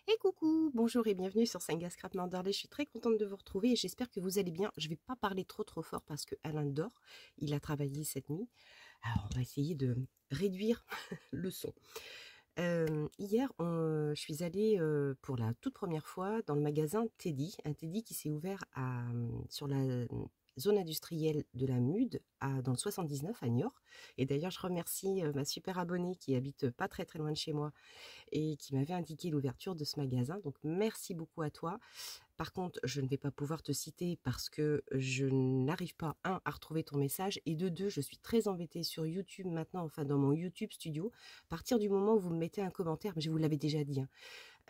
Et coucou, bonjour et bienvenue sur Senga Scrap Mandarlé. Je suis très contente de vous retrouver et j'espère que vous allez bien. Je ne vais pas parler trop fort parce que Alain dort. Il a travaillé cette nuit. Alors on va essayer de réduire le son. Hier, je suis allée pour la toute première fois dans le magasin Teddy. Un Teddy qui s'est ouvert sur la zone industrielle de la Mude, dans le 79 à Niort. Et d'ailleurs, je remercie ma super abonnée qui habite pas très loin de chez moi et qui m'avait indiqué l'ouverture de ce magasin. Donc merci beaucoup à toi. Par contre, je ne vais pas pouvoir te citer parce que je n'arrive pas, un, à retrouver ton message, et de deux, je suis très embêtée sur YouTube maintenant, enfin dans mon YouTube Studio. À partir du moment où vous me mettez un commentaire, mais je vous l'avais déjà dit, hein,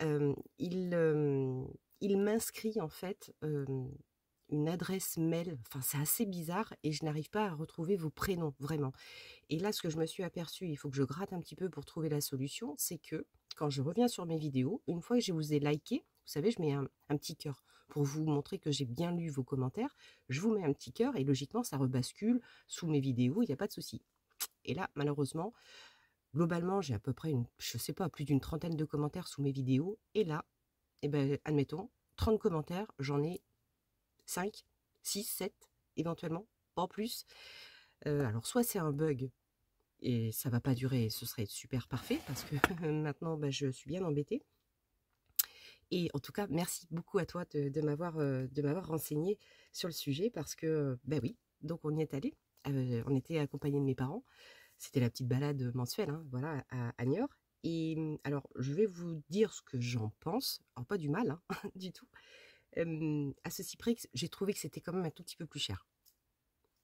euh, il, euh, il m'inscrit en fait une adresse mail, enfin c'est assez bizarre et je n'arrive pas à retrouver vos prénoms, vraiment. Et là, ce que je me suis aperçue, il faut que je gratte un petit peu pour trouver la solution, c'est que quand je reviens sur mes vidéos, une fois que je vous ai liké, vous savez, je mets un petit cœur pour vous montrer que j'ai bien lu vos commentaires. Je vous mets un petit cœur et logiquement, ça rebascule sous mes vidéos, il n'y a pas de souci. Et là, malheureusement, globalement, j'ai à peu près, je sais pas, plus d'une trentaine de commentaires sous mes vidéos. Et là, eh ben, admettons, 30 commentaires, j'en ai 5, 6, 7, éventuellement, pas plus. Alors, soit c'est un bug, et ça va pas durer, ce serait super parfait parce que maintenant je suis bien embêtée. Et en tout cas, merci beaucoup à toi de m'avoir renseigné sur le sujet parce que oui, donc on y est allé. On était accompagnés de mes parents. C'était la petite balade mensuelle, hein, voilà, à Niort. Et alors, je vais vous dire ce que j'en pense. Alors, pas du mal, hein, du tout. À ceci près que j'ai trouvé que c'était quand même un tout petit peu plus cher.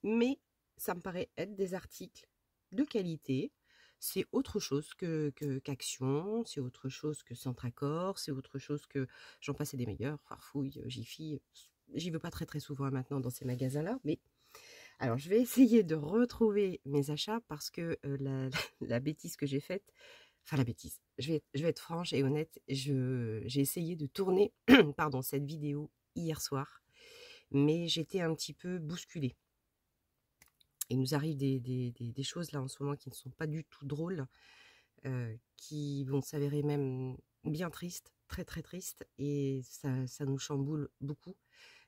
Mais ça me paraît être des articles de qualité. C'est autre chose qu'Action, c'est autre chose que Centracor, c'est autre chose que j'en passais des meilleurs, Farfouille, Jiffy. J'y vais pas très souvent maintenant dans ces magasins-là, mais alors je vais essayer de retrouver mes achats parce que la bêtise que j'ai faite, enfin la bêtise, je vais être franche et honnête, j'ai essayé de tourner pardon, cette vidéo hier soir, mais j'étais un petit peu bousculée. Il nous arrive des choses là en ce moment qui ne sont pas du tout drôles, qui vont s'avérer même bien tristes, très tristes, et ça nous chamboule beaucoup.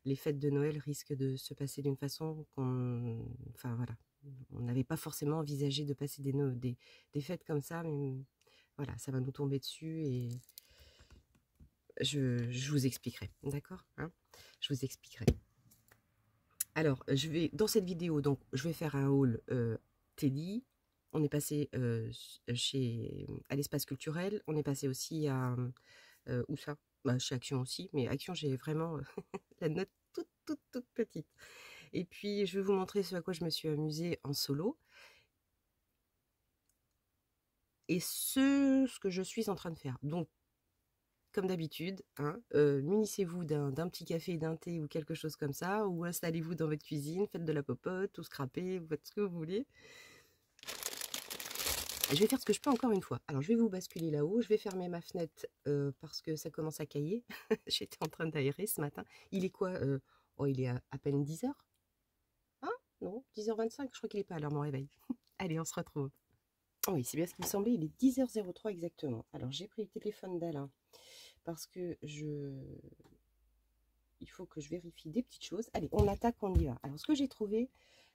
Les fêtes de Noël risquent de se passer d'une façon enfin voilà, on n'avait pas forcément envisagé de passer des fêtes comme ça, mais voilà, ça va nous tomber dessus et je vous expliquerai, d'accord, hein, je vous expliquerai. Alors, dans cette vidéo, donc, je vais faire un haul Teddy. On est passé à l'espace culturel. On est passé aussi à où ça? Chez Action aussi, mais Action, j'ai vraiment la note toute petite. Et puis, je vais vous montrer ce à quoi je me suis amusée en solo et ce que je suis en train de faire. Donc, comme d'habitude, hein, munissez-vous d'un petit café, d'un thé ou quelque chose comme ça, ou installez-vous dans votre cuisine, faites de la popote, ou scrapez, vous faites ce que vous voulez. Je vais faire ce que je peux encore une fois. Alors, je vais vous basculer là-haut, je vais fermer ma fenêtre parce que ça commence à cailler. J'étais en train d'aérer ce matin. Il est quoi Oh, il est à peine 10h. Hein? Non, 10h25, je crois qu'il n'est pas à l'heure mon réveil. Allez, on se retrouve. Oh oui, c'est bien ce qui me semblait, il est 10h03 exactement. Alors, j'ai pris le téléphone d'Alain parce que il faut que je vérifie des petites choses. Allez, on attaque, on y va. Alors, ce que j'ai trouvé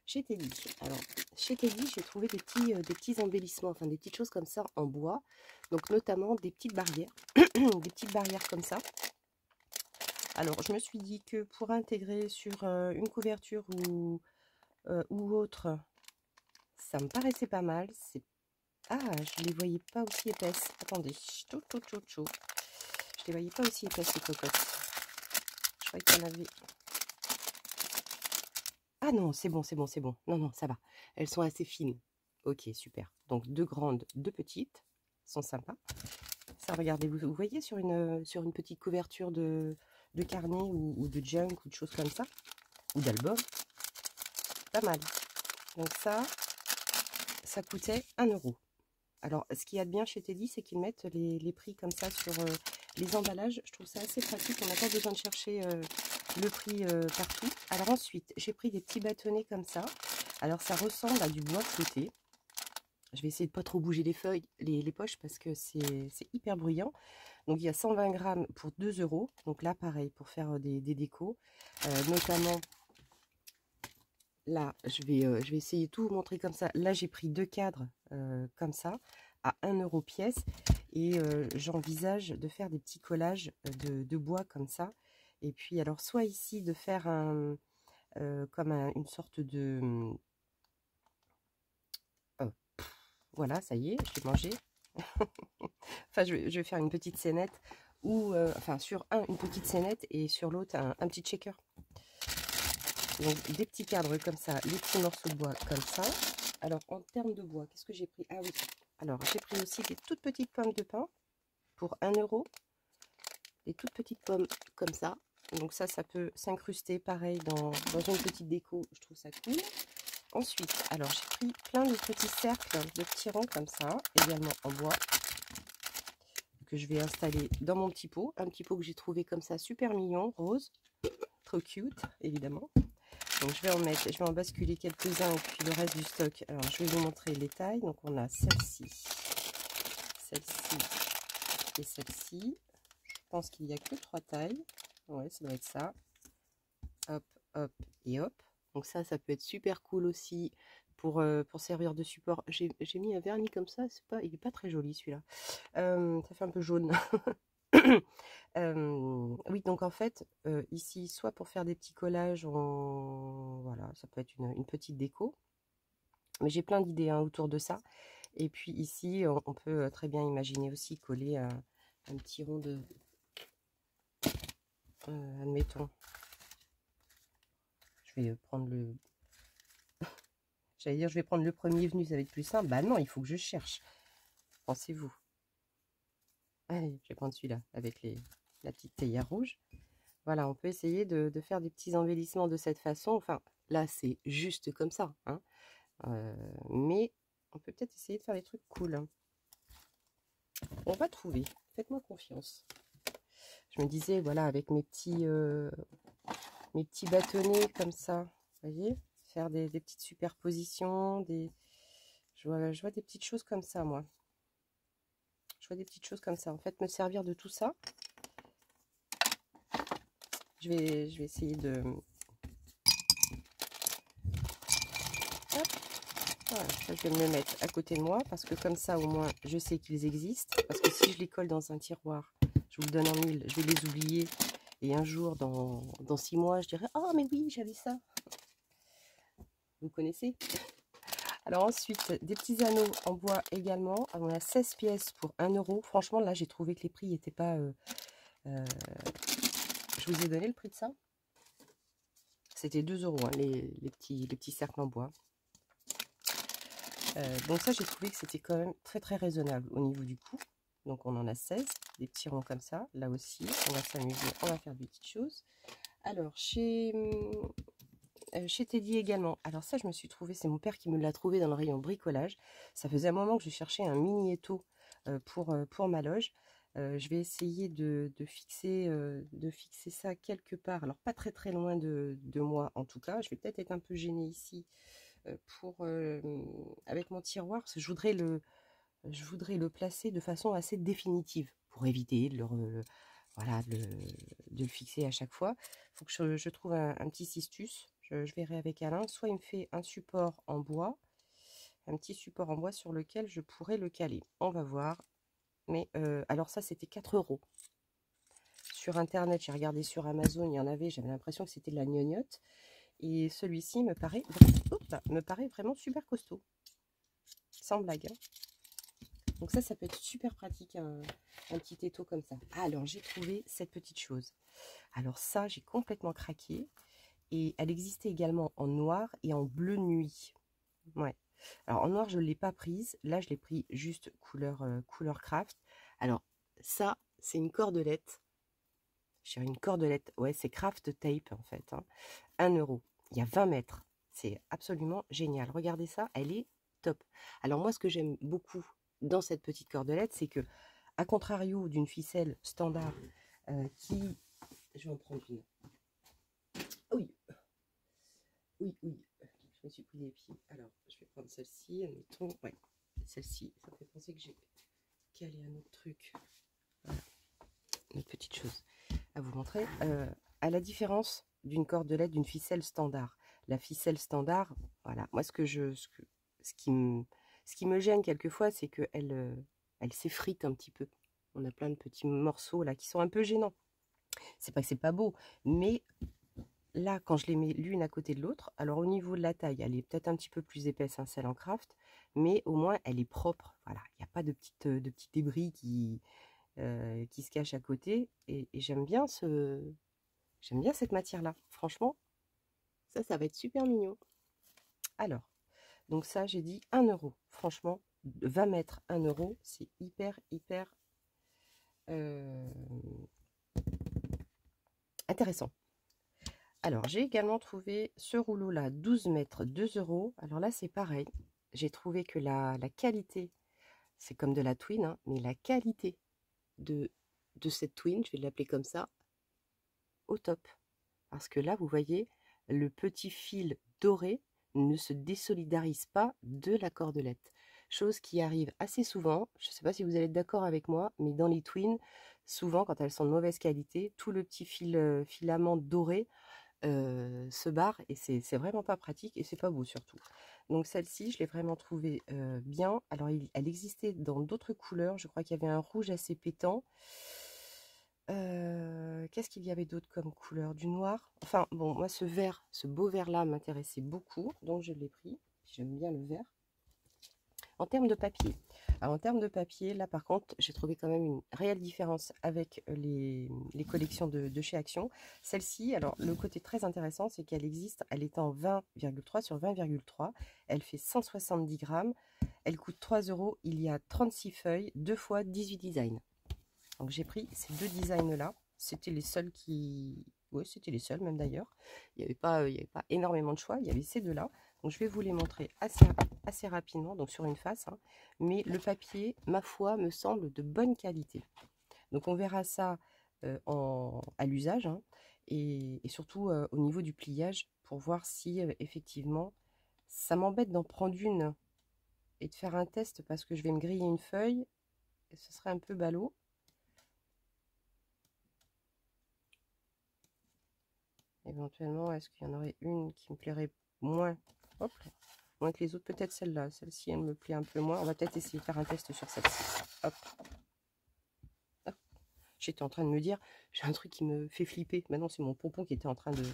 chez Teddy. Alors, chez Teddy, j'ai trouvé des petits embellissements, enfin des petites choses comme ça en bois. Donc, notamment des petites barrières. Des petites barrières comme ça. Alors, je me suis dit que pour intégrer sur une couverture ou autre, ça me paraissait pas mal. Ah, je les voyais pas aussi épaisses. Attendez. Je les voyais pas aussi épaisses, les cocottes. Je croyais qu'il y en avait... Ah non, c'est bon. Non, ça va. Elles sont assez fines. Ok, super. Donc, deux grandes, deux petites. Sont sympas. Ça, regardez, vous voyez sur une petite couverture de carnet ou de junk ou de choses comme ça. Ou d'album. Pas mal. Donc ça coûtait 1 €. Alors, ce qu'il y a de bien chez Teddy, c'est qu'ils mettent les prix comme ça sur les emballages. Je trouve ça assez pratique. On n'a pas besoin de chercher le prix partout. Alors ensuite, j'ai pris des petits bâtonnets comme ça. Alors, ça ressemble à du bois flouté. Je vais essayer de pas trop bouger les feuilles, les poches, parce que c'est hyper bruyant. Donc il y a 120 grammes pour 2 euros. Donc là, pareil, pour faire des décos. Notamment, là, je vais essayer de tout vous montrer comme ça. Là, j'ai pris 2 cadres comme ça, à 1 euro pièce. Et j'envisage de faire des petits collages de bois comme ça. Et puis, alors, soit ici, de faire une sorte de... voilà, ça y est, je vais manger. Enfin, je vais faire une petite scénette, ou enfin sur une petite scénette et sur l'autre un petit shaker. Donc des petits cadres comme ça, les petits morceaux de bois comme ça. Alors en termes de bois, qu'est-ce que j'ai pris? Ah oui, alors j'ai pris aussi des toutes petites pommes de pin pour 1 euro. Des toutes petites pommes comme ça. Donc ça peut s'incruster pareil dans une petite déco, je trouve ça cool. Ensuite, alors j'ai pris plein de petits cercles de petits ronds comme ça, également en bois, que je vais installer dans mon petit pot. Un petit pot que j'ai trouvé comme ça, super mignon, rose, trop cute, évidemment. Donc je vais en basculer quelques-uns et puis le reste du stock. Alors je vais vous montrer les tailles. Donc on a celle-ci et celle-ci. Je pense qu'il n'y a que 3 tailles. Ouais, ça doit être ça. Hop, hop et hop. Donc ça peut être super cool aussi pour servir de support. J'ai mis un vernis comme ça, il n'est pas très joli celui-là. Ça fait un peu jaune. Oui, donc en fait, ici, soit pour faire des petits collages, voilà, ça peut être une petite déco. Mais j'ai plein d'idées autour de ça. Et puis ici, on peut très bien imaginer aussi coller un petit rond de... admettons, je vais prendre le... J'allais dire, je vais prendre le premier venu, ça va être plus simple. Bah non, il faut que je cherche. Pensez-vous. Allez, je vais prendre celui-là avec la petite théière rouge. Voilà, on peut essayer de faire des petits embellissements de cette façon. Enfin, là, c'est juste comme ça. Hein. Mais on peut peut-être essayer de faire des trucs cool. Hein. On va trouver. Faites-moi confiance. Je me disais, voilà, avec mes petits bâtonnets comme ça, vous voyez, faire des petites superpositions. Je vois des petites choses comme ça, moi. Je vois des petites choses comme ça. En fait, me servir de tout ça. Je vais essayer de... Hop. Voilà, ça, je vais me le mettre à côté de moi parce que comme ça, au moins, je sais qu'ils existent. Parce que si je les colle dans un tiroir, je vous le donne en mille, je vais les oublier. Et un jour, dans 6 mois, je dirais « Oh, mais oui, j'avais ça !» Vous connaissez? Alors ensuite, des petits anneaux en bois également. On a 16 pièces pour 1 euro. Franchement, là, j'ai trouvé que les prix n'étaient pas... je vous ai donné le prix de ça. C'était 2 euros, hein, les petits cercles en bois. Donc ça, j'ai trouvé que c'était quand même très très raisonnable au niveau du coût. Donc on en a 16, des petits ronds comme ça. Là aussi, on va s'amuser, on va faire des petites choses. Alors, chez Teddy également. Alors ça, je me suis trouvé, c'est mon père qui me l'a trouvé dans le rayon bricolage. Ça faisait un moment que je cherchais un mini étau pour ma loge. Je vais essayer de fixer ça quelque part. Alors pas très très loin de moi en tout cas. Je vais peut-être être un peu gênée ici avec mon tiroir. Parce que je voudrais le placer de façon assez définitive pour éviter de voilà, de le fixer à chaque fois. Il faut que je trouve un petit cistus. Je verrai avec Alain. Soit il me fait un support en bois, un petit support en bois sur lequel je pourrais le caler. On va voir. Mais alors ça, c'était 4 euros. Sur Internet, j'ai regardé sur Amazon, il y en avait, j'avais l'impression que c'était de la gnognotte. Et celui-ci me paraît vraiment super costaud. Sans blague. Hein. Donc ça peut être super pratique, un petit étau comme ça. Ah, alors, j'ai trouvé cette petite chose. Alors ça, j'ai complètement craqué. Et elle existait également en noir et en bleu nuit. Ouais. Alors en noir, je ne l'ai pas prise. Là, je l'ai pris juste couleur craft. Alors ça, c'est une cordelette. J'ai une cordelette. Ouais, c'est craft tape en fait. Hein. 1 euro. Il y a 20 mètres. C'est absolument génial. Regardez ça, elle est top. Alors moi, ce que j'aime beaucoup dans cette petite cordelette, c'est que, à contrario d'une ficelle standard qui... Je vais en prendre une. Oui, oui, je me suis pris les pieds. Alors, je vais prendre celle-ci, admettons. Ouais. celle-ci, ça me fait penser que j'ai calé un autre truc. Voilà, une petite chose à vous montrer. À la différence d'une cordelette, d'une ficelle standard. La ficelle standard, voilà, moi ce qui me gêne quelquefois, c'est qu'elle elle s'effrite un petit peu. On a plein de petits morceaux là qui sont un peu gênants. C'est pas que c'est pas beau, mais là, quand je les mets l'une à côté de l'autre, alors au niveau de la taille, elle est peut-être un petit peu plus épaisse, hein, celle en craft, mais au moins elle est propre. Voilà, il n'y a pas de petits débris qui se cachent à côté. Et j'aime bien cette matière-là. Franchement, ça va être super mignon. Alors, donc ça, j'ai dit 1 euro. Franchement, 20 mètres, 1 euro, c'est hyper, hyper intéressant. Alors, j'ai également trouvé ce rouleau-là, 12 mètres, 2 euros. Alors là, c'est pareil. J'ai trouvé que la qualité, c'est comme de la twin, hein, mais la qualité de cette twin, je vais l'appeler comme ça, au top. Parce que là, vous voyez, le petit fil doré ne se désolidarise pas de la cordelette. Chose qui arrive assez souvent. Je ne sais pas si vous allez être d'accord avec moi, mais dans les twins, souvent, quand elles sont de mauvaise qualité, tout le petit filament doré se barre et c'est vraiment pas pratique et c'est pas beau surtout. Donc celle-ci, je l'ai vraiment trouvée bien. Alors, elle existait dans d'autres couleurs. Je crois qu'il y avait un rouge assez pétant. Qu'est-ce qu'il y avait d'autre comme couleur? Du noir. Enfin, bon, moi, ce vert, ce beau vert-là m'intéressait beaucoup. Donc, je l'ai pris. J'aime bien le vert. En termes de papier. Alors, en termes de papier, là, par contre, j'ai trouvé quand même une réelle différence avec les collections de chez Action. Celle-ci, alors, le côté très intéressant, c'est qu'elle existe. Elle est en 20,3 sur 20,3. Elle fait 170 grammes. Elle coûte 3 euros. Il y a 36 feuilles, 2 fois 18 designs. Donc j'ai pris ces deux designs là, c'était les seuls qui... Oui, c'était les seuls même d'ailleurs. Il n'y avait pas énormément de choix, il y avait ces deux-là. Donc je vais vous les montrer assez rapidement, donc sur une face. Hein. Mais le papier, ma foi, me semble de bonne qualité. Donc on verra ça à l'usage hein, et surtout au niveau du pliage pour voir si effectivement ça m'embête d'en prendre une et de faire un test parce que je vais me griller une feuille et ce serait un peu ballot. Éventuellement, est-ce qu'il y en aurait une qui me plairait moins? Hop, moins que les autres, peut-être celle-là. Celle-ci, elle me plaît un peu moins. On va peut-être essayer de faire un test sur celle-ci. Hop. Hop. J'étais en train de me dire, j'ai un truc qui me fait flipper. Maintenant, c'est mon pompon qui était en train de...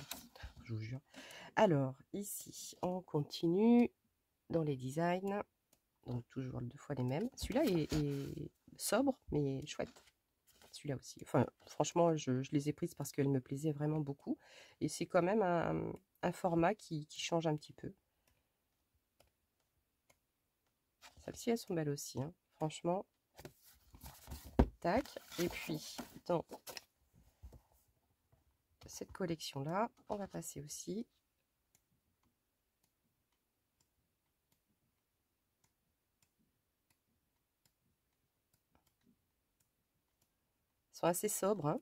Je vous jure. Alors, ici, on continue dans les designs. Donc, toujours 2 fois les mêmes. Celui-là est sobre, mais chouette. Celui-là aussi. Enfin, franchement, je les ai prises parce qu'elles me plaisaient vraiment beaucoup. Et c'est quand même un format qui change un petit peu. Celles-ci, elles sont belles aussi. Hein. Franchement, tac. Et puis, dans cette collection-là, on va passer aussi. Elles sont assez sobres. Hein.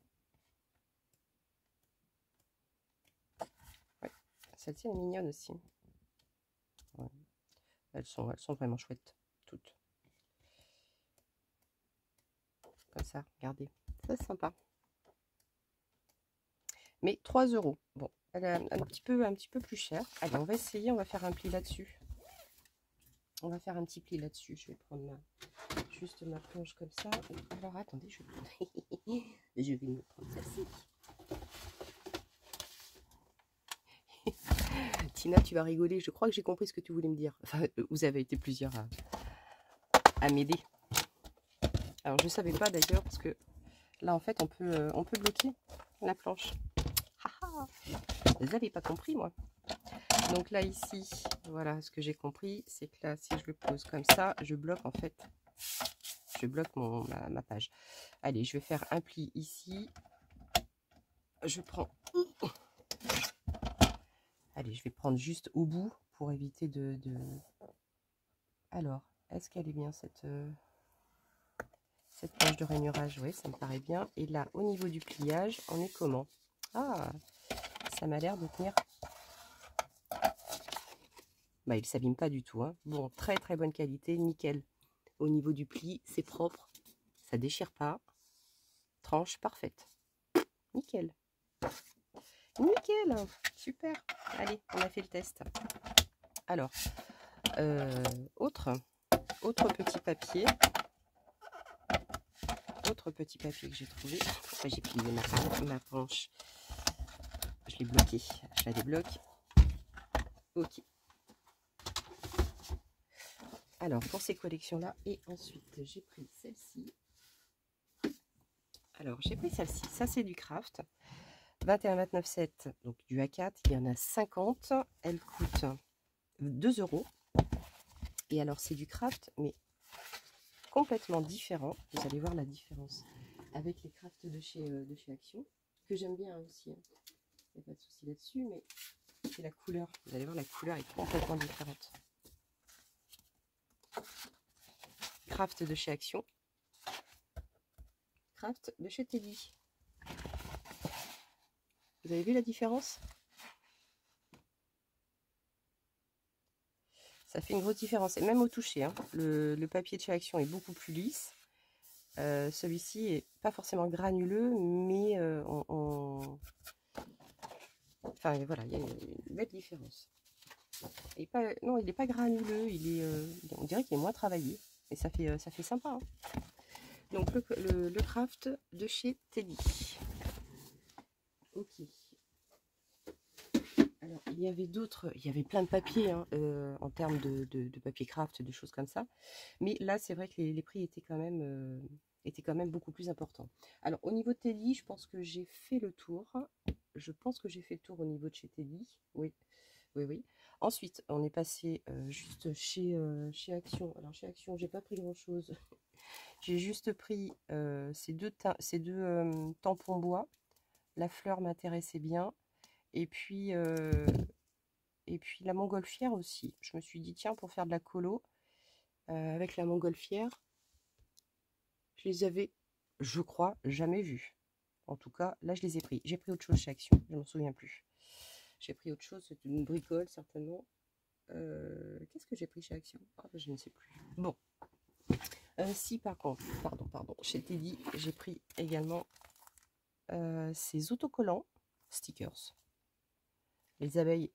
Ouais. Celle-ci, elle est mignonne aussi. Ouais. Elles sont vraiment chouettes, toutes. Comme ça, regardez. Ça, c'est sympa. Mais 3 euros. Bon, elle est un petit peu plus chère. Allez, on va essayer, on va faire un pli là-dessus. On va faire un petit pli là-dessus. Je vais prendre juste ma planche comme ça. Alors, attendez, je vais me prendre celle-ci. Tina, tu vas rigoler. Je crois que j'ai compris ce que tu voulais me dire. Enfin, vous avez été plusieurs à m'aider. Alors, je ne savais pas d'ailleurs parce que là, en fait, on peut bloquer la planche. Vous n'avez pas compris, moi. Donc là, ici, voilà, ce que j'ai compris, c'est que là, si je le pose comme ça, je bloque en fait. Je bloque ma page. Allez, je vais faire un pli ici. Je prends... Allez, je vais prendre juste au bout pour éviter de... Alors, est-ce qu'elle est bien cette planche de rainurage? Oui, ça me paraît bien. Et là, au niveau du pliage, on est comment? Ah, ça m'a l'air de tenir Bah, il ne s'abîme pas du tout, hein. Bon, très très bonne qualité, nickel. Au niveau du pli, c'est propre, ça déchire pas. Tranche parfaite. Nickel. Nickel. Super. Allez, on a fait le test. Alors, autre petit papier. Autre petit papier que j'ai trouvé. Pourquoi j'ai plié ma planche? Je l'ai bloqué. Je la débloque. Ok. Alors, pour ces collections-là, et ensuite, j'ai pris celle-ci. Alors, j'ai pris celle-ci. Ça, c'est du craft. 21,29,7, donc du A4. Il y en a 50. Elle coûte 2 €. Et alors, c'est du craft, mais complètement différent. Vous allez voir la différence avec les crafts de chez Action, que j'aime bien aussi. Hein. Il n'y a pas de souci là-dessus, mais c'est la couleur. Vous allez voir, la couleur est complètement différente. Craft de chez Action. Craft de chez Teddy. Vous avez vu la différence? Ça fait une grosse différence. Et même au toucher, hein, le papier de chez Action est beaucoup plus lisse. Celui-ci est pas forcément granuleux, mais enfin voilà, il y a une belle différence. Et pas, non, il n'est pas granuleux, on dirait qu'il est moins travaillé. Et ça fait sympa. Hein. Donc le craft de chez Teddy. Ok. Alors, il y avait plein de papiers hein, en termes de papier craft, de choses comme ça. Mais là, c'est vrai que les prix étaient quand même beaucoup plus importants. Alors, au niveau de Teddy, je pense que j'ai fait le tour. Je pense que j'ai fait le tour au niveau de chez Teddy. Oui, oui, oui. Ensuite, on est passé juste chez Action. Alors, chez Action, j'ai pas pris grand-chose. J'ai juste pris ces deux tampons bois. La fleur m'intéressait bien. Et puis la montgolfière aussi. Je me suis dit, tiens, pour faire de la colo, avec la montgolfière, je les avais, je crois, jamais vus. En tout cas, là, je les ai pris. J'ai pris autre chose chez Action, je ne m'en souviens plus. J'ai pris autre chose, c'est une bricole, certainement. Qu'est-ce que j'ai pris chez Action? Je ne sais plus. Bon. Si, par contre, pardon, chez Teddy, j'ai pris également ces autocollants, stickers. Les abeilles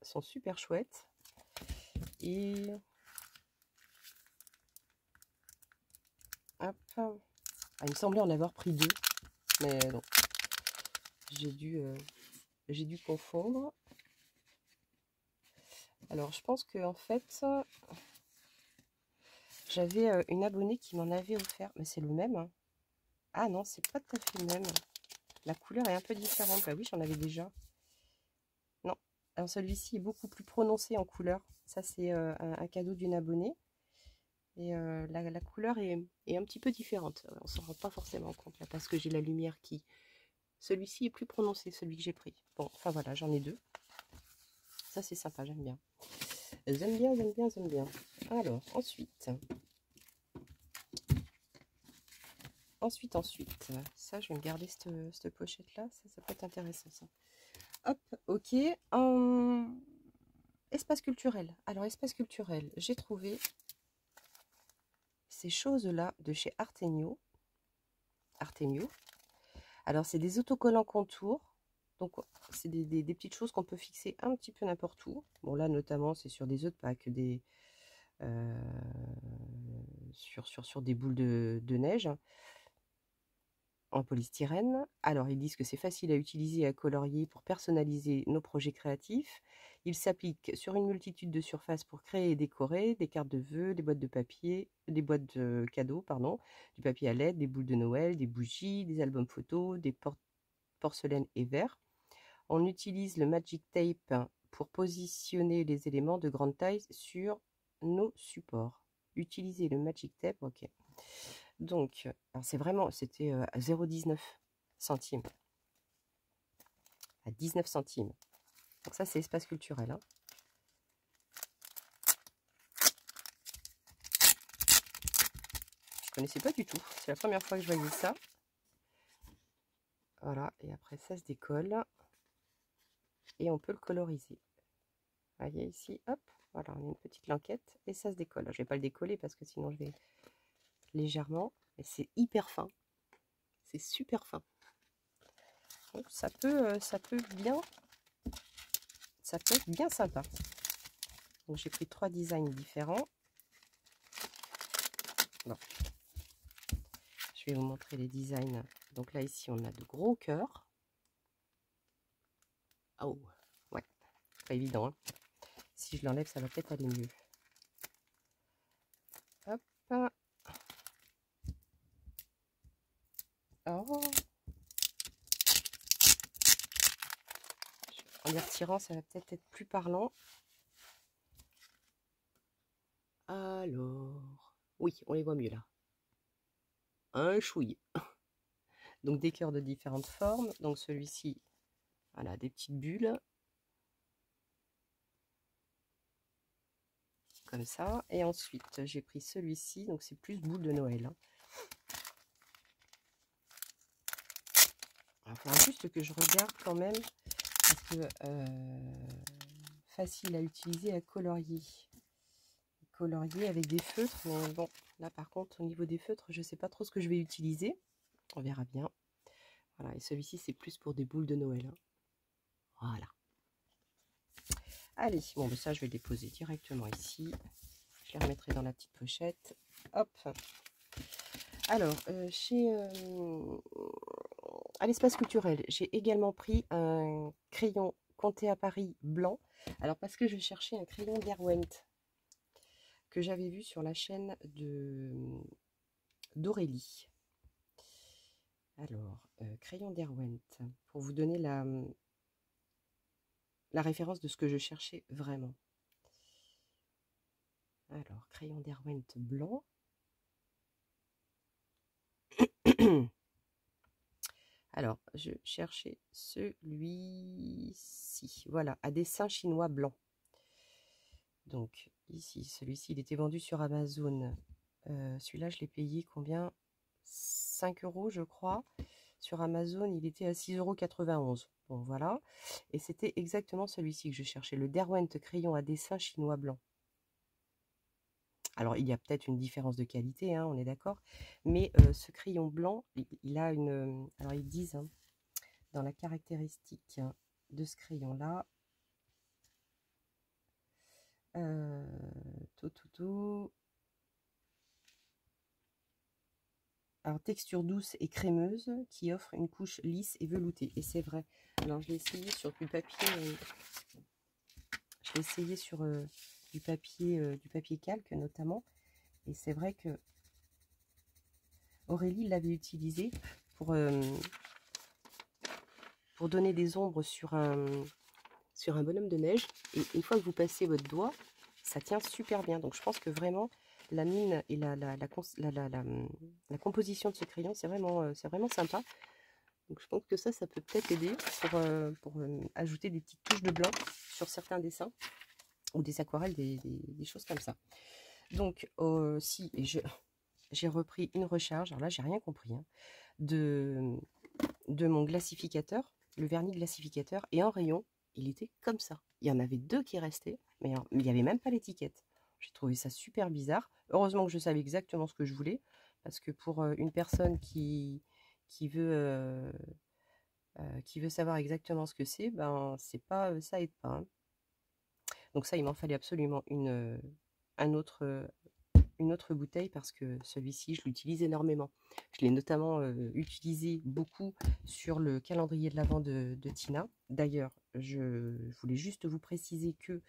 sont super chouettes. Et hop. Ah, il me semblait en avoir pris 2, mais non. J'ai dû confondre. Alors, je pense que en fait, j'avais une abonnée qui m'en avait offert, mais c'est le même. Hein. Ah non, c'est pas tout à fait le même. La couleur est un peu différente. Bah oui, j'en avais déjà. Non. Alors celui-ci est beaucoup plus prononcé en couleur. Ça, c'est un cadeau d'une abonnée. Et la couleur est un petit peu différente. On s'en rend pas forcément compte là, parce que j'ai la lumière qui... Celui-ci est plus prononcé, celui que j'ai pris. Bon, enfin voilà, j'en ai 2. Ça, c'est sympa, j'aime bien. J'aime bien. Alors, ensuite, ça, je vais me garder cette pochette-là. Ça peut être intéressant, ça. Hop, ok. Espace culturel. Alors, espace culturel, j'ai trouvé ces choses-là de chez Artemio. Alors, c'est des autocollants contours. Donc, c'est des petites choses qu'on peut fixer un petit peu n'importe où. Bon, là, notamment, c'est sur des œufs de Pâques, sur des boules de neige en polystyrène. Alors, ils disent que c'est facile à utiliser et à colorier pour personnaliser nos projets créatifs. Il s'applique sur une multitude de surfaces pour créer et décorer des cartes de vœux, des boîtes de papier, des boîtes de cadeaux, pardon, du papier à LED, des boules de Noël, des bougies, des albums photos, des porcelaines et verres. On utilise le Magic Tape pour positionner les éléments de grande taille sur nos supports. Utiliser le Magic Tape, ok. Donc, c'était à 0,19 centimes. À 19 centimes. Donc ça, c'est espace culturel. Hein. Je connaissais pas du tout. C'est la première fois que je voyais ça. Voilà, et après ça se décolle. Et on peut le coloriser. Vous voyez ici, hop, voilà, on a une petite lanquette et ça se décolle. Je ne vais pas le décoller parce que sinon je vais légèrement. Et c'est hyper fin. C'est super fin. Donc, ça peut être bien sympa. Donc j'ai pris 3 designs différents. Bon. Je vais vous montrer les designs. Donc là ici on a de gros cœurs. Oh, ouais, pas évident. Hein. Si je l'enlève, ça va peut-être aller mieux. Hop. Oh. En les retirant, ça va peut-être être plus parlant. Alors, oui, on les voit mieux là. Un chouille. Donc des cœurs de différentes formes. Donc celui-ci, voilà, des petites bulles. Comme ça. Et ensuite, j'ai pris celui-ci. Donc c'est plus boule de Noël. Hein. Il faut juste que je regarde quand même. Parce que facile à utiliser, à colorier. Colorier avec des feutres. Mais bon, là par contre, au niveau des feutres, je ne sais pas trop ce que je vais utiliser. On verra bien. Voilà, et celui-ci, c'est plus pour des boules de Noël. Hein. Voilà. Allez, bon, ben ça, je vais le déposer directement ici. Je les remettrai dans la petite pochette. Hop. Alors, à l'espace culturel, j'ai également pris un crayon Comté à Paris blanc. Alors, parce que je cherchais un crayon Derwent que j'avais vu sur la chaîne d'Aurélie. Alors, crayon Derwent, pour vous donner la référence de ce que je cherchais vraiment. Alors, crayon Derwent blanc. Alors, je cherchais celui-ci. Voilà, à dessin chinois blanc. Donc, ici, celui-ci, il était vendu sur Amazon. Celui-là, je l'ai payé combien? 5 €, je crois. Sur Amazon, il était à 6,91 €. Bon, voilà. Et c'était exactement celui-ci que je cherchais. Le Derwent crayon à dessin chinois blanc. Alors, il y a peut-être une différence de qualité, hein, on est d'accord. Mais ce crayon blanc, il a une... alors, ils disent, hein, dans la caractéristique de ce crayon-là, alors, texture douce et crémeuse qui offre une couche lisse et veloutée. Et c'est vrai. Alors, je l'ai essayé sur du papier... je l'ai essayé sur du papier calque notamment. Et c'est vrai que Aurélie l'avait utilisé pour donner des ombres sur un bonhomme de neige. Et une fois que vous passez votre doigt, ça tient super bien. Donc je pense que vraiment la mine et la composition de ce crayon, c'est vraiment sympa. Donc je pense que ça peut peut-être aider pour ajouter des petites touches de blanc sur certains dessins ou des aquarelles, des choses comme ça. Donc si j'ai repris une recharge, alors là j'ai rien compris, hein, de mon glacificateur, le vernis glacificateur, et en rayon, il était comme ça. Il y en avait 2 qui restaient, mais il n'y avait même pas l'étiquette. J'ai trouvé ça super bizarre. Heureusement que je savais exactement ce que je voulais, parce que pour une personne qui veut savoir exactement ce que c'est, ben c'est pas, ça aide pas. Hein. Donc ça, il m'en fallait absolument une autre bouteille parce que celui-ci, je l'utilise énormément. Je l'ai notamment utilisé beaucoup sur le calendrier de l'Avent de Tina. D'ailleurs, je voulais juste vous préciser que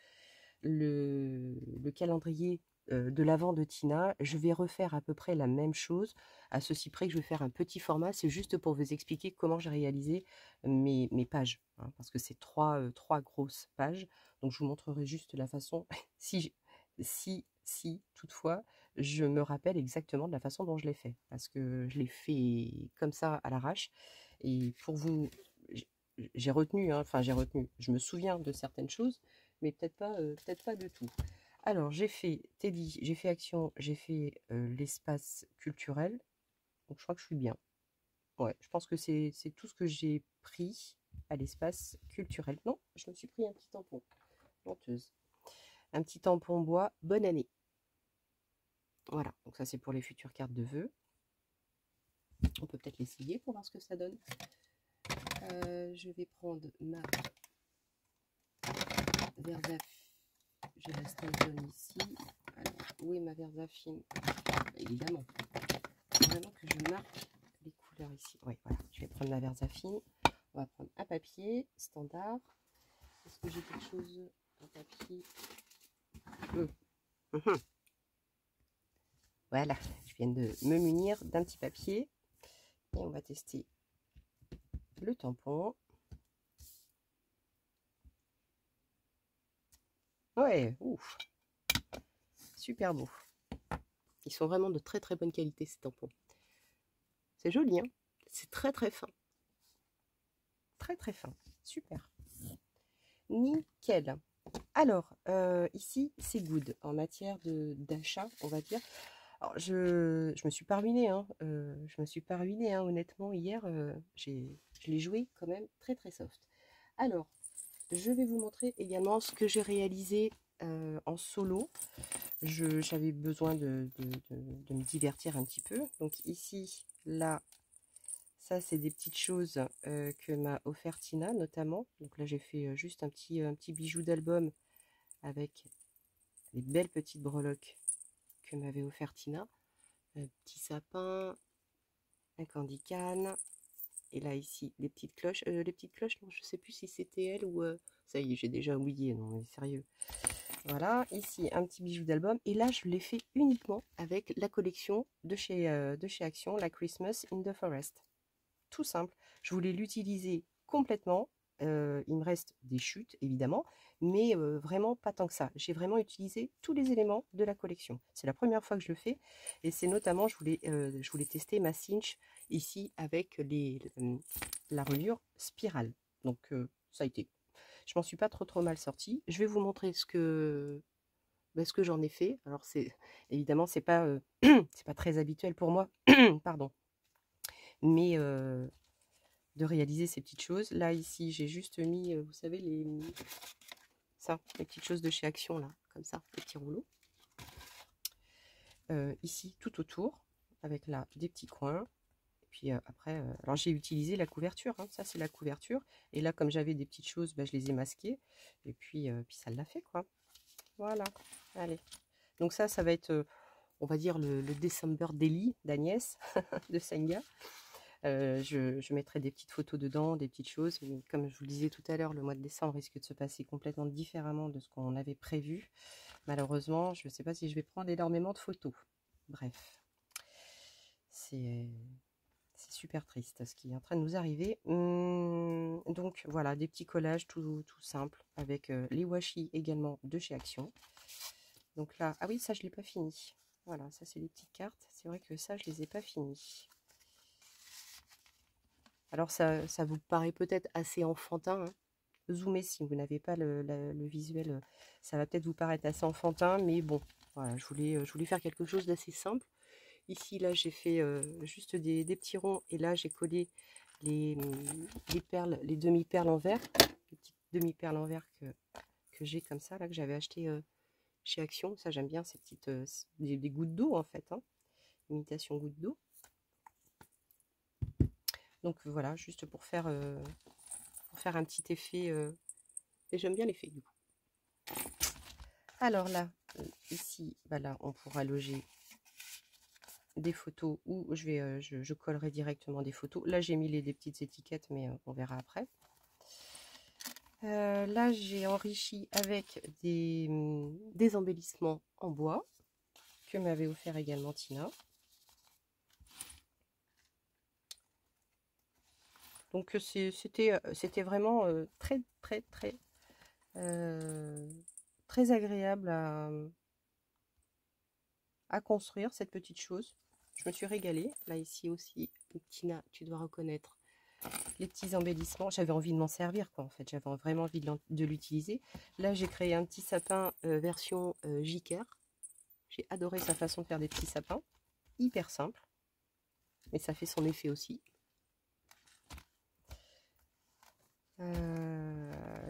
le calendrier de l'Avent de Tina, je vais refaire à peu près la même chose, à ceci près que je vais faire un petit format. C'est juste pour vous expliquer comment j'ai réalisé mes pages, hein, parce que c'est trois grosses pages. Donc je vous montrerai juste la façon, si toutefois, je me rappelle exactement de la façon dont je l'ai fait, parce que je l'ai fait comme ça à l'arrache. Et pour vous, j'ai retenu, hein, enfin j'ai retenu, je me souviens de certaines choses, mais peut-être pas de tout. Alors j'ai fait Teddy, j'ai fait Action, j'ai fait l'espace culturel, donc je crois que je suis bien. Ouais, je pense que c'est tout ce que j'ai pris à l'espace culturel. Non, je me suis pris un petit tampon. Menteuse. un petit tampon bois, bonne année. Voilà, donc ça c'est pour les futures cartes de vœux. On peut peut-être l'essayer pour voir ce que ça donne. Je vais prendre ma Versafine. J'ai la Stanton ici. Alors, où est ma Versafine? Évidemment. Vraiment que je marque les couleurs ici. Oui, voilà. Je vais prendre ma Versafine. On va prendre un papier standard. Est-ce que j'ai quelque chose, un papier? Voilà, je viens de me munir d'un petit papier. Et on va tester le tampon. Ouais, ouf. Super beau. Ils sont vraiment de très très bonne qualité ces tampons. C'est joli, hein? C'est très très fin. Très très fin. Super. Nickel. Alors, ici, c'est good en matière d'achat, on va dire. Alors, je me suis pas ruinée, hein. Je me suis pas ruinée, hein, honnêtement. Hier, je l'ai joué quand même très très soft. Alors, je vais vous montrer également ce que j'ai réalisé en solo. J'avais besoin de me divertir un petit peu. Donc ici, là, ça c'est des petites choses que m'a offert Tina notamment. Donc là j'ai fait juste un petit bijou d'album avec les belles petites breloques que m'avait offert Tina. Un petit sapin, un candy cane. Et là ici, les petites cloches. Non, je sais plus si c'était elle ou... ça y est, j'ai déjà oublié, non mais sérieux. Voilà, ici un petit bijou d'album. Et là, je l'ai fait uniquement avec la collection de chez Action, la Christmas in the Forest. Tout simple. Je voulais l'utiliser complètement. Il me reste des chutes, évidemment, mais vraiment pas tant que ça. J'ai vraiment utilisé tous les éléments de la collection. C'est la première fois que je le fais. Et c'est notamment, je voulais tester ma cinch ici avec la reliure spirale. Donc, ça a été. Je m'en suis pas trop mal sortie. Je vais vous montrer ce que j'en ai fait. Alors c'est évidemment c'est pas c'est pas très habituel pour moi, pardon, mais de réaliser ces petites choses. Là ici j'ai juste mis, vous savez les petites choses de chez Action là, comme ça, les petits rouleaux. Ici tout autour avec là des petits coins. Puis après, alors j'ai utilisé la couverture, hein. Ça c'est la couverture. Et là, comme j'avais des petites choses, je les ai masquées. Et puis ça l'a fait, quoi. Voilà, allez. Donc ça va être, on va dire, le December Daily d'Agnès, de Senga. Je mettrai des petites photos dedans, des petites choses. Mais comme je vous le disais tout à l'heure, le mois de décembre risque de se passer complètement différemment de ce qu'on avait prévu. Malheureusement, je ne sais pas si je vais prendre énormément de photos. Bref, c'est super triste ce qui est en train de nous arriver. Donc voilà, des petits collages tout simples avec les washi également de chez Action. Donc là, ah oui, ça je ne l'ai pas fini. Voilà, ça c'est des petites cartes. C'est vrai que ça, je ne les ai pas finies. Alors ça vous paraît peut-être assez enfantin, hein. Zoomez si vous n'avez pas le visuel. Ça va peut-être vous paraître assez enfantin, mais bon, voilà, je voulais faire quelque chose d'assez simple. Ici, là, j'ai fait juste des petits ronds et là, j'ai collé les perles, les demi-perles en verre, les petites demi-perles en verre que j'ai comme ça, là, que j'avais acheté chez Action. Ça, j'aime bien ces petites, des gouttes d'eau en fait, hein, imitation gouttes d'eau. Donc voilà, juste pour faire un petit effet. Et j'aime bien l'effet du coup. Alors là, ici, là, on pourra loger des photos ou je collerai directement des photos. Là j'ai mis des petites étiquettes, mais on verra après. Là j'ai enrichi avec des embellissements en bois que m'avait offert également Tina. Donc c'était vraiment très agréable à construire cette petite chose. Je me suis régalée. Là ici aussi, Tina, tu dois reconnaître les petits embellissements. J'avais envie de m'en servir, quoi, en fait. J'avais vraiment envie de l'utiliser. Là, j'ai créé un petit sapin version Jiker. J'ai adoré sa façon de faire des petits sapins. Hyper simple. Mais ça fait son effet aussi.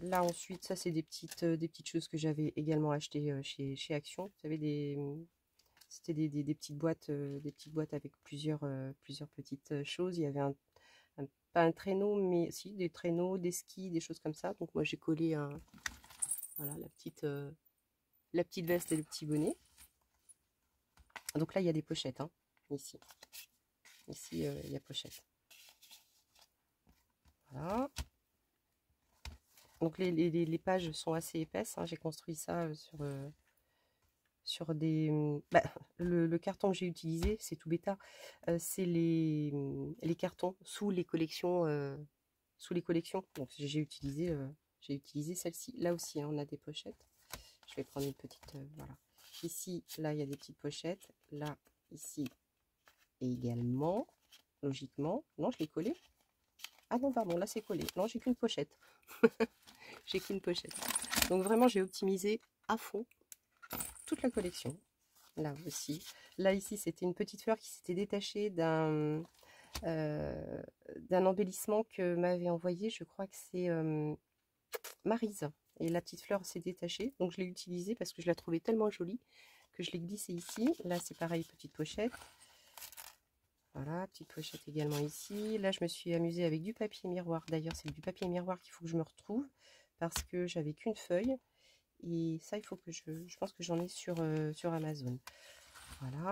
Là ensuite, ça c'est des petites choses que j'avais également achetées chez Action. Vous savez, c'était des petites boîtes avec plusieurs petites choses. Il y avait pas un traîneau, mais si des traîneaux, des skis, des choses comme ça. Donc moi j'ai collé voilà, la petite veste et le petit bonnet. Donc là il y a des pochettes, hein, ici. Ici il y a pochette. Voilà. Donc les pages sont assez épaisses, hein. J'ai construit ça sur des... Bah, le carton que j'ai utilisé, c'est tout bêta. C'est les cartons sous les collections. Donc j'ai utilisé celle-ci. Là aussi, hein, on a des pochettes. Je vais prendre une petite... voilà. Ici, là, il y a des petites pochettes. Là, ici, et également, logiquement. Non, je l'ai collé. Ah non, pardon, là, c'est collé. Non, j'ai qu'une pochette. J'ai qu'une pochette. Donc vraiment, j'ai optimisé à fond toute la collection. Là aussi. Là, ici, c'était une petite fleur qui s'était détachée d'un embellissement que m'avait envoyé. Je crois que c'est Maryse. Et la petite fleur s'est détachée. Donc, je l'ai utilisée parce que je la trouvais tellement jolie que je l'ai glissée ici. Là, c'est pareil, petite pochette. Voilà, petite pochette également ici. Là, je me suis amusée avec du papier miroir. D'ailleurs, c'est du papier miroir qu'il faut que je me retrouve parce que j'avais qu'une feuille. Et ça, il faut que je pense que j'en ai sur Amazon. Voilà.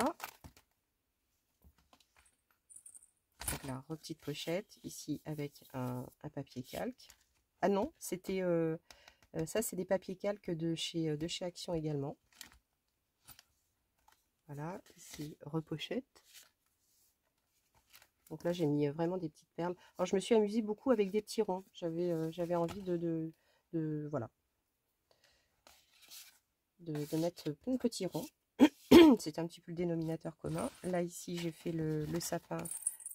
Donc là, petite pochette. Ici, avec un papier calque. Ah non, c'était... ça, c'est des papiers calques de chez Action également. Voilà, ici, repochette. Donc là, j'ai mis vraiment des petites perles. Alors, je me suis amusée beaucoup avec des petits ronds. J'avais envie voilà, de mettre plein de petits ronds. C'est un petit peu le dénominateur commun. Là, ici, j'ai fait le sapin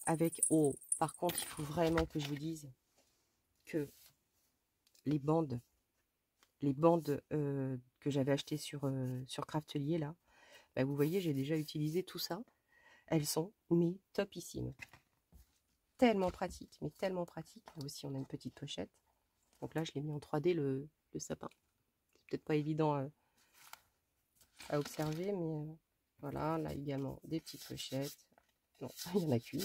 avec... Oh, par contre, il faut vraiment que je vous dise que les bandes que j'avais achetées sur Craftelier, là, bah, vous voyez, j'ai déjà utilisé tout ça. Elles sont, mais topissimes. Tellement pratique, mais tellement pratique. Là aussi, on a une petite pochette. Donc là, je l'ai mis en 3D, le sapin. C'est peut-être pas évident à observer, mais voilà. Là également, des petites pochettes. Non, il n'y en a qu'une.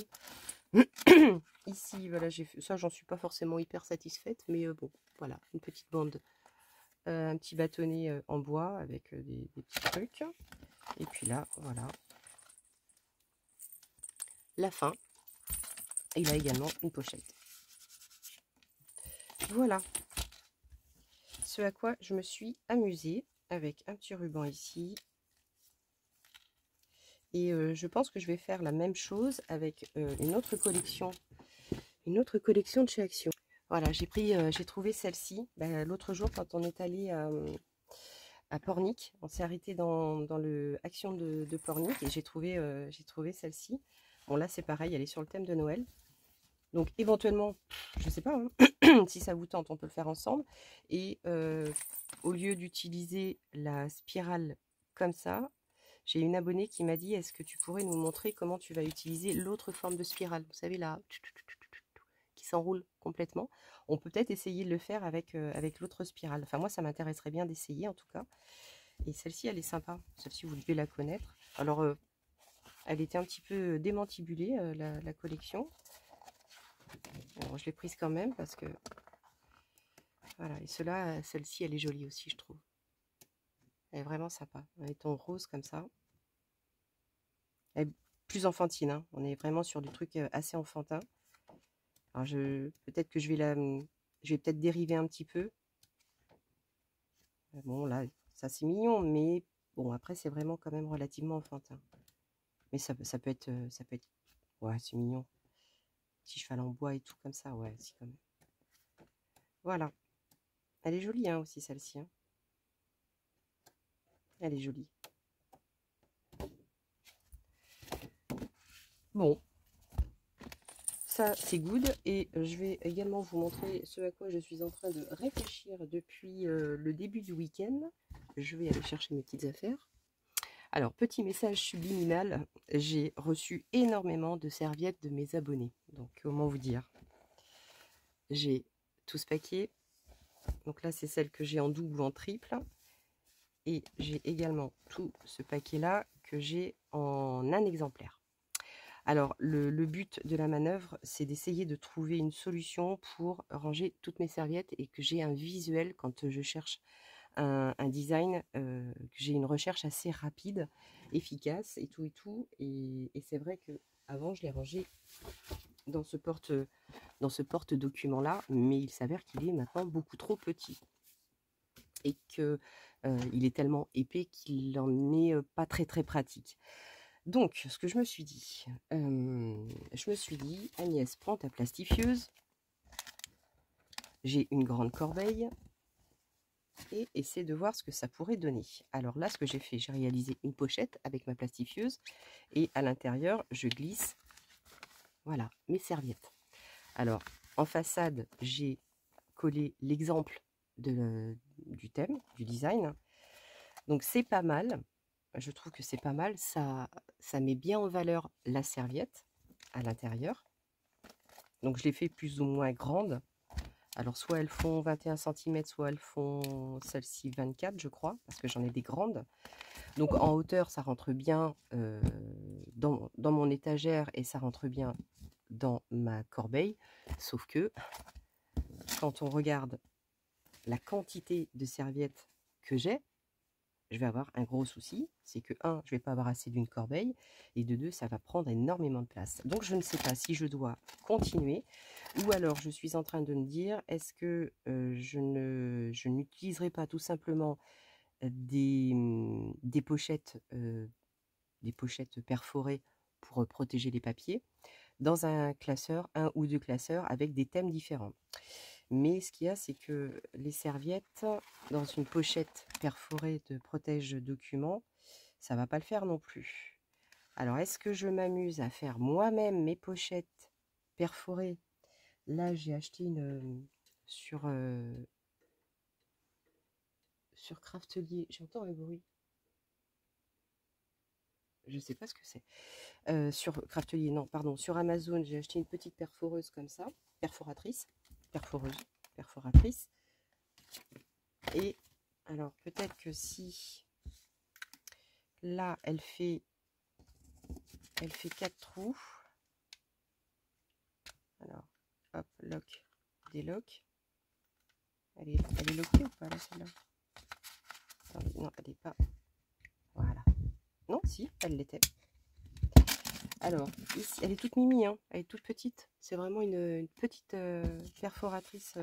Ici, voilà, j'ai fait ça, j'en suis pas forcément hyper satisfaite, mais bon, voilà, une petite bande, un petit bâtonnet en bois avec des petits trucs. Et puis là, voilà, la fin. Et là également une pochette. Voilà ce à quoi je me suis amusée avec un petit ruban ici. Et je pense que je vais faire la même chose avec une autre collection de chez Action. Voilà, j'ai trouvé celle-ci l'autre jour quand on est allé à Pornic. On s'est arrêté dans le Action de Pornic et j'ai trouvé celle-ci. Bon là c'est pareil, elle est sur le thème de Noël. Donc éventuellement, je sais pas, hein, si ça vous tente, on peut le faire ensemble. Et au lieu d'utiliser la spirale comme ça, j'ai une abonnée qui m'a dit, est-ce que tu pourrais nous montrer comment tu vas utiliser l'autre forme de spirale? Vous savez, là, qui s'enroule complètement. On peut peut-être essayer de le faire avec l'autre spirale. Enfin, moi, ça m'intéresserait bien d'essayer, en tout cas. Et celle-ci, elle est sympa. Celle-ci, vous devez la connaître. Alors, elle était un petit peu démantibulée, la collection. Alors, je l'ai prise quand même parce que... Voilà, et celle-ci, elle est jolie aussi, je trouve. Elle est vraiment sympa. Elle est en rose comme ça. Elle est plus enfantine, hein. On est vraiment sur du truc assez enfantin. Alors, peut-être que je vais peut-être dériver un petit peu. Bon, là, ça c'est mignon, mais bon, après, c'est vraiment quand même relativement enfantin. Mais ça peut être... Ouais, c'est mignon. Petit cheval en bois et tout comme ça, ouais, c'est quand même. Voilà. Elle est jolie, hein, aussi, celle-ci. Hein. Elle est jolie. Bon. Ça, c'est good. Et je vais également vous montrer ce à quoi je suis en train de réfléchir depuis le début du week-end. Je vais aller chercher mes petites affaires. Alors, petit message subliminal. J'ai reçu énormément de serviettes de mes abonnés. Donc, comment vous dire? J'ai tout ce paquet. Donc là, c'est celle que j'ai en double ou en triple. Et j'ai également tout ce paquet-là que j'ai en un exemplaire. Alors, le but de la manœuvre, c'est d'essayer de trouver une solution pour ranger toutes mes serviettes et que j'ai un visuel quand je cherche un design, que j'ai une recherche assez rapide, efficace et tout et tout. Et c'est vrai que avant je l'ai rangé dans ce porte-document-là, mais il s'avère qu'il est maintenant beaucoup trop petit. Et que il est tellement épais qu'il n'en est pas très très pratique. Donc, ce que je me suis dit, Agnès, prends ta plastifieuse. J'ai une grande corbeille et essaie de voir ce que ça pourrait donner. Alors là, ce que j'ai fait, j'ai réalisé une pochette avec ma plastifieuse et à l'intérieur, je glisse, voilà, mes serviettes. Alors, en façade, j'ai collé l'exemple du thème, du design. Donc, c'est pas mal. Je trouve que c'est pas mal. Ça met bien en valeur la serviette à l'intérieur. Donc, je l'ai fait plus ou moins grande. Alors, soit elles font 21 cm, soit elles font celle-ci 24, je crois, parce que j'en ai des grandes. Donc, en hauteur, ça rentre bien dans mon étagère et ça rentre bien dans ma corbeille. Sauf que, quand on regarde la quantité de serviettes que j'ai, je vais avoir un gros souci. C'est que, 1, je ne vais pas avoir assez d'une corbeille. Et de 2, ça va prendre énormément de place. Donc, je ne sais pas si je dois continuer. Ou alors, je suis en train de me dire, est-ce que je n'utiliserai pas tout simplement des pochettes perforées pour protéger les papiers dans un classeur, 1 ou 2 classeurs avec des thèmes différents. Mais ce qu'il y a, c'est que les serviettes dans une pochette perforée de protège-documents, ça va pas le faire non plus. Alors, est-ce que je m'amuse à faire moi-même mes pochettes perforées? Là, j'ai acheté une sur Craftelier. J'entends un bruit. Je sais pas ce que c'est. Sur Craftelier, non, pardon. Sur Amazon, j'ai acheté une petite perforeuse comme ça. Perforatrice. Et alors, peut-être que si là, elle fait 4 trous. Alors, hop, lock, délock. Elle est lockée ou pas là, celle-là? Non, elle n'est pas. Voilà. Non, si, elle l'était. Alors, ici, elle est toute mimi, hein. Elle est toute petite. C'est vraiment une petite perforatrice,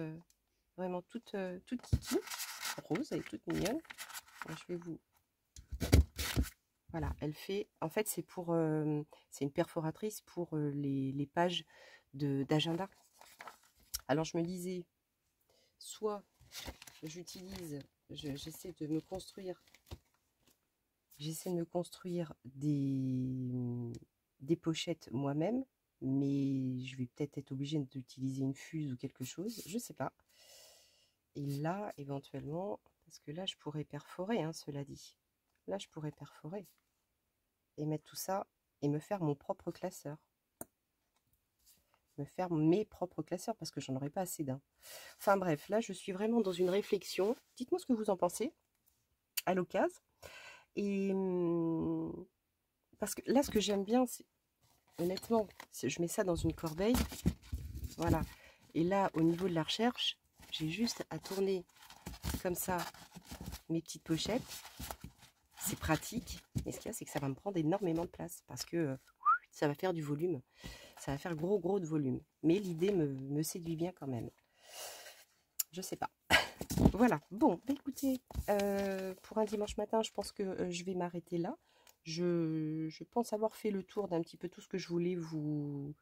vraiment toute kiki. Rose, elle est toute mignonne. Alors, je vais vous... Voilà, elle fait... En fait, c'est pour... c'est une perforatrice pour les pages d'agenda. Alors, je me disais, soit j'utilise... J'essaie de me construire... des pochettes moi-même, mais je vais peut-être être obligée d'utiliser une fuse ou quelque chose, je sais pas. Et là, éventuellement, parce que là, je pourrais perforer, hein, cela dit. Là, je pourrais perforer et mettre tout ça et me faire mon propre classeur. Me faire mes propres classeurs parce que j'en aurais pas assez d'un. Enfin bref, là, je suis vraiment dans une réflexion. Dites-moi ce que vous en pensez à l'occasion. Et parce que là, ce que j'aime bien, c'est honnêtement, je mets ça dans une corbeille. Voilà. Et là, au niveau de la recherche, j'ai juste à tourner comme ça mes petites pochettes. C'est pratique. Mais ce qu'il y a, c'est que ça va me prendre énormément de place parce que ça va faire du volume. Ça va faire gros de volume. Mais l'idée me séduit bien quand même. Je sais pas. Voilà. Bon, bah écoutez, pour un dimanche matin, je pense que je vais m'arrêter là. Je pense avoir fait le tour d'un petit peu tout ce que je voulais vous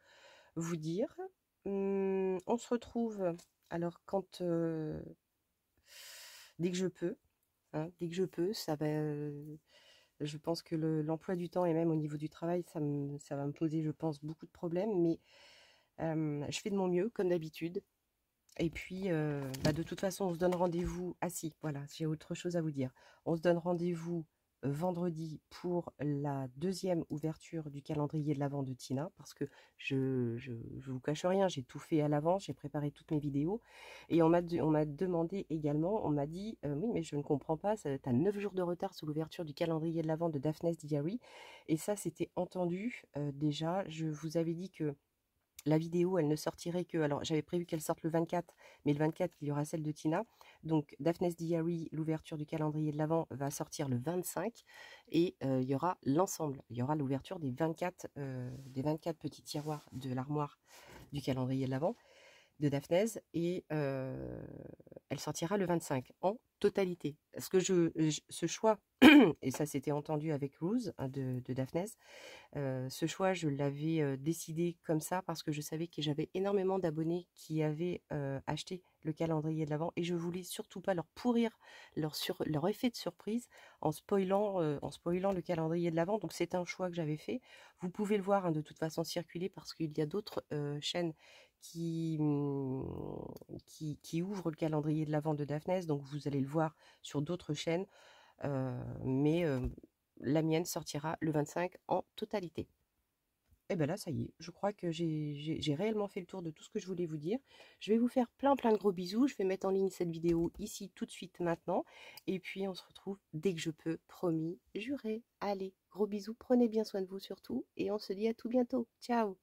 dire. On se retrouve alors quand dès que je peux, hein, dès que je peux. Ça va, je pense que l'emploi du temps et même au niveau du travail, ça va me poser, je pense, beaucoup de problèmes, mais je fais de mon mieux comme d'habitude. Et puis de toute façon, on se donne rendez-vous. Ah si, voilà, j'ai autre chose à vous dire. On se donne rendez-vous vendredi pour la deuxième ouverture du calendrier de l'Avent de Tina, parce que je vous cache rien, j'ai tout fait à l'avance, j'ai préparé toutes mes vidéos, et on m'a demandé également, on m'a dit, oui mais je ne comprends pas, tu as 9 jours de retard sur l'ouverture du calendrier de l'Avent de Daphne's Diary, et ça c'était entendu, déjà, je vous avais dit que la vidéo, elle ne sortirait que... Alors, j'avais prévu qu'elle sorte le 24, mais le 24, il y aura celle de Tina. Donc, Daphne's Diary, l'ouverture du calendrier de l'Avent, va sortir le 25. Et il y aura l'ensemble. Il y aura l'ouverture des 24 petits tiroirs de l'armoire du calendrier de l'Avent de Daphne's. Et elle sortira le 25 en totalité. Parce que ce choix, et ça c'était entendu avec Rose de Daphne's, ce choix, je l'avais décidé comme ça parce que je savais que j'avais énormément d'abonnés qui avaient acheté le calendrier de l'Avent et je voulais surtout pas leur pourrir leur effet de surprise en spoilant le calendrier de l'Avent. Donc c'est un choix que j'avais fait. Vous pouvez le voir, hein, de toute façon circuler parce qu'il y a d'autres chaînes qui ouvrent le calendrier de l'Avent de Daphne's. Donc vous allez le voir sur d'autres chaînes. Mais la mienne sortira le 25 en totalité. Et bien là, ça y est, je crois que j'ai réellement fait le tour de tout ce que je voulais vous dire. Je vais vous faire plein de gros bisous. Je vais mettre en ligne cette vidéo ici tout de suite maintenant. Et puis on se retrouve dès que je peux, promis, juré. Allez, gros bisous, prenez bien soin de vous surtout. Et on se dit à tout bientôt. Ciao!